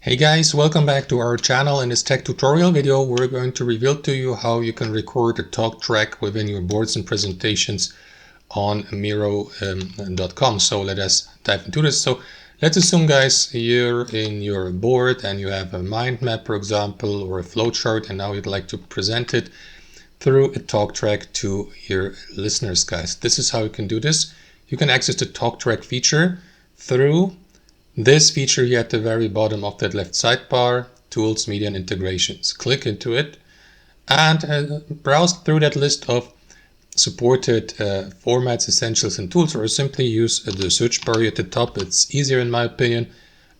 Hey guys, welcome back to our channel. In this tech tutorial video, we're going to reveal to you how you can record a talk track within your boards and presentations on Miro.com. So let us dive into this. So let's assume, guys, you're in your board and you have a mind map, for example, or a flowchart, and now you'd like to present it through a talk track to your listeners, guys. This is how you can do this. You can access the talk track feature through this feature here at the very bottom of that left sidebar, Tools, Media and Integrations. Click into it and browse through that list of supported formats, essentials and tools, or simply use the search bar here at the top. It's easier in my opinion,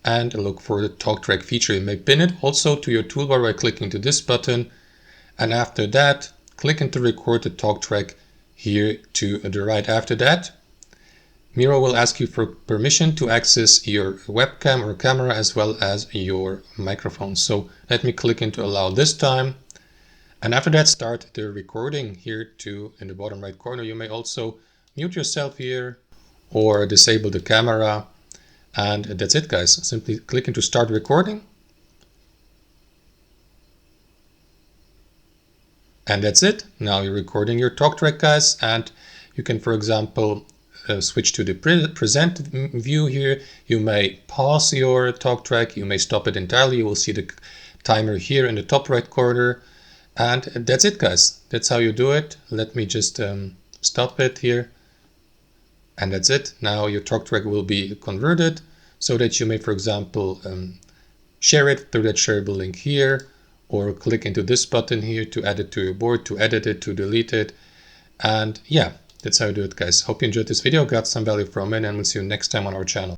and look for the talk track feature. You may pin it also to your toolbar by clicking to this button, and after that click into record the talk track here to the right. After that, Miro will ask you for permission to access your webcam or camera as well as your microphone. So let me click into allow this time. And after that, start the recording here in the bottom right corner. You may also mute yourself here or disable the camera. And that's it, guys. Simply click into start recording. And that's it. Now you're recording your talk track, guys. And you can, for example, switch to the present view here. You may pause your talk track. You may stop it entirely. You will see the timer here in the top right corner. And that's it, guys. That's how you do it. Let me just stop it here. And that's it. Now your talk track will be converted so that you may, for example, share it through that shareable link here, or click into this button here to add it to your board, to edit it, to delete it. And yeah, that's how you do it, guys. Hope you enjoyed this video, got some value from it, and we'll see you next time on our channel.